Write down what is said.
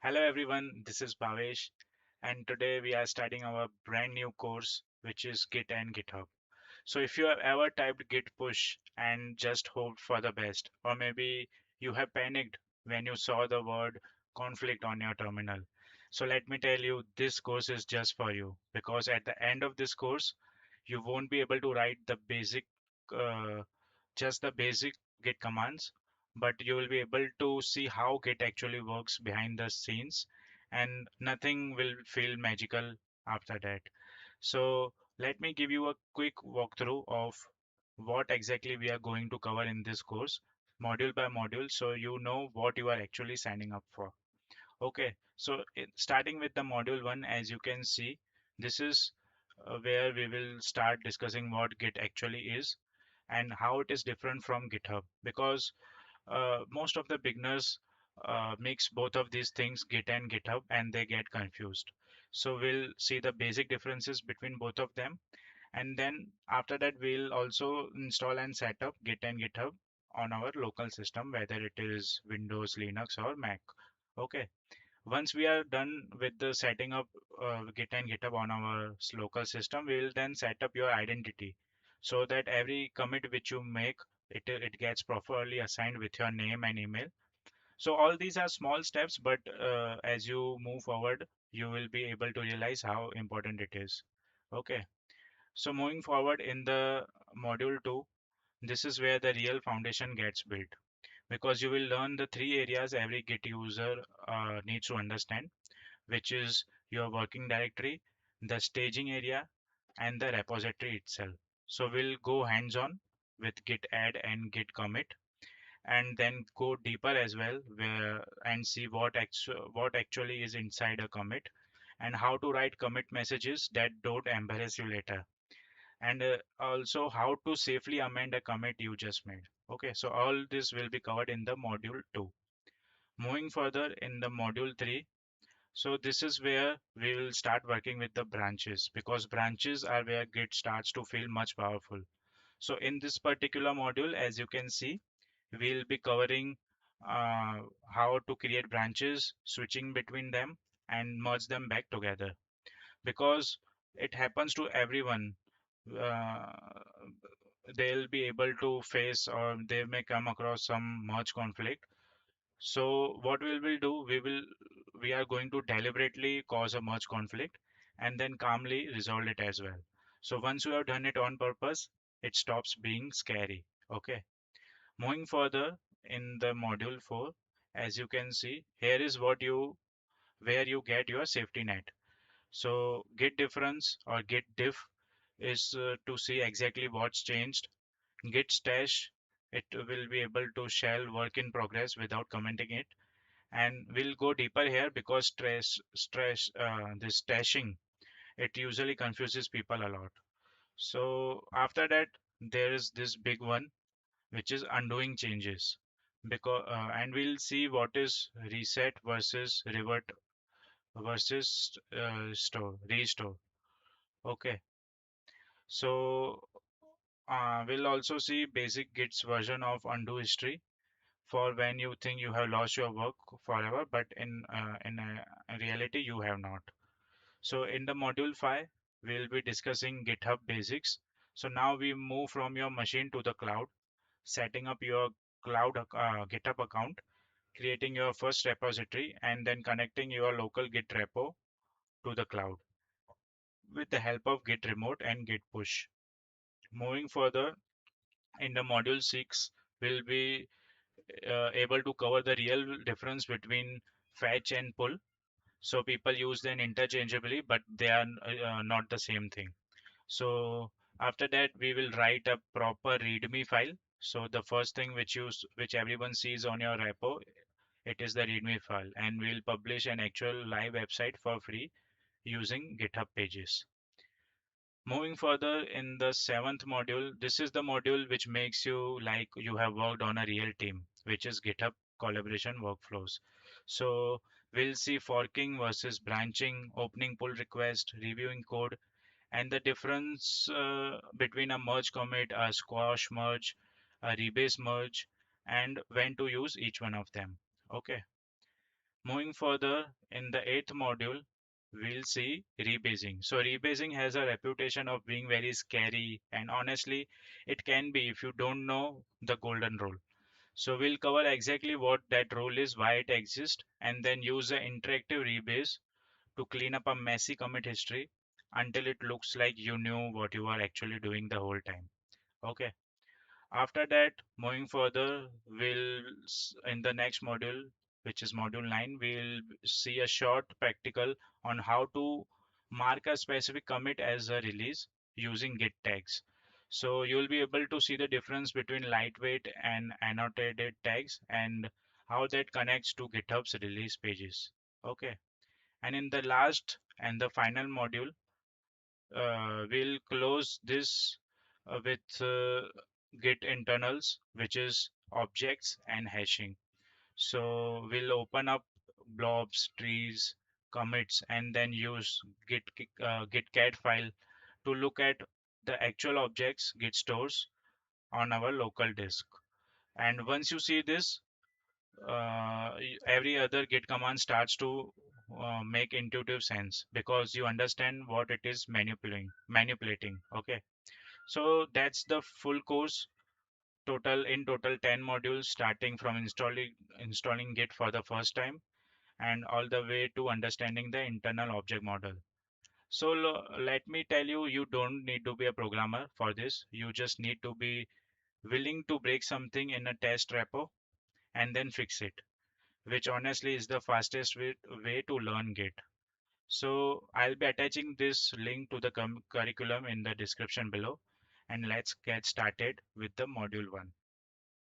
Hello everyone, this is Bhavesh, and today we are starting our brand new course which is Git and GitHub. So if you have ever typed git push and just hoped for the best, or maybe you have panicked when you saw the word conflict on your terminal. So let me tell you, this course is just for you because at the end of this course, you won't be able to write uh, just the basic Git commands, but you will be able to see how Git actually works behind the scenes, and nothing will feel magical after that. So let me give you a quick walkthrough of what exactly we are going to cover in this course, module by module, so you know what you are actually signing up for. Okay, so starting with the module one, as you can see, this is where we will start discussing what Git actually is and how it is different from GitHub, because most of the beginners mix both of these things, Git and GitHub, and they get confused. So we'll see the basic differences between both of them, and then after that we'll also install and set up Git and GitHub on our local system, whether it is Windows, Linux, or Mac. Okay. Once we are done with the setting up Git and GitHub on our local system, we will then set up your identity so that every commit which you make, it gets properly assigned with your name and email. So all these are small steps, but as you move forward, you will be able to realize how important it is. Okay. So moving forward in the module 2, this is where the real foundation gets built, because you will learn the three areas every Git user needs to understand, which is your working directory, the staging area, and the repository itself. So we'll go hands-on with git add and git commit, and then go deeper as well where and see what actually is inside a commit, and how to write commit messages that don't embarrass you later, and also how to safely amend a commit you just made. Okay, so all this will be covered in the module 2. Moving further in the module 3, so this is where we will start working with the branches, because branches are where Git starts to feel much powerful. So in this particular module, as you can see, we'll be covering how to create branches, switching between them, and merge them back together. Because it happens to everyone, uh, they'll be able to face, or they may come across some merge conflict. So what we will do, we are going to deliberately cause a merge conflict and then calmly resolve it as well. So once you have done it on purpose, it stops being scary. Okay. Moving further in the module 4, as you can see, here is where you get your safety net. So git difference or git diff is to see exactly what's changed. Git stash, it will be able to shell work in progress without commenting it, and we'll go deeper here because this stashing, it usually confuses people a lot. So after that, there is this big one, which is undoing changes, because and we'll see what is reset versus revert versus restore. Okay. So we'll also see basic git's version of undo history for when you think you have lost your work forever, but in reality you have not. So in the module 5, we'll be discussing GitHub basics. So now we move from your machine to the cloud, setting up your GitHub account, creating your first repository, and then connecting your local Git repo to the cloud with the help of Git remote and Git push. Moving further, in the module 6, we'll be able to cover the real difference between fetch and pull. So people use them interchangeably, but they are not the same thing. So after that, we will write a proper README file. So the first thing which everyone sees on your repo, it is the README file, and we'll publish an actual live website for free using GitHub pages. Moving further in the seventh module, this is the module which makes you like you have worked on a real team, which is GitHub collaboration workflows. So we'll see forking versus branching, opening pull request, reviewing code, and the difference between a merge commit, a squash merge, a rebase merge, and when to use each one of them. Okay. Moving further, in the eighth module, we'll see rebasing. So rebasing has a reputation of being very scary, and honestly, it can be if you don't know the golden rule. So we'll cover exactly what that rule is, why it exists, and then use an interactive rebase to clean up a messy commit history until it looks like you knew what you were actually doing the whole time. Okay. After that, moving further, in the next module, which is module 9, we'll see a short practical on how to mark a specific commit as a release using Git tags. So you'll be able to see the difference between lightweight and annotated tags and how that connects to GitHub's release pages. Okay. And in the last and the final module, we'll close this with Git internals, which is objects and hashing. So we'll open up blobs, trees, commits, and then use gitcat file to look at the actual objects Git stores on our local disk. And once you see this, every other Git command starts to make intuitive sense because you understand what it is manipulating. Okay, so that's the full course. Total 10 modules, starting from installing Git for the first time and all the way to understanding the internal object model. So let me tell you, you don't need to be a programmer for this. You just need to be willing to break something in a test repo and then fix it, which honestly is the fastest way to learn Git. So I'll be attaching this link to the curriculum in the description below, and let's get started with the module 1.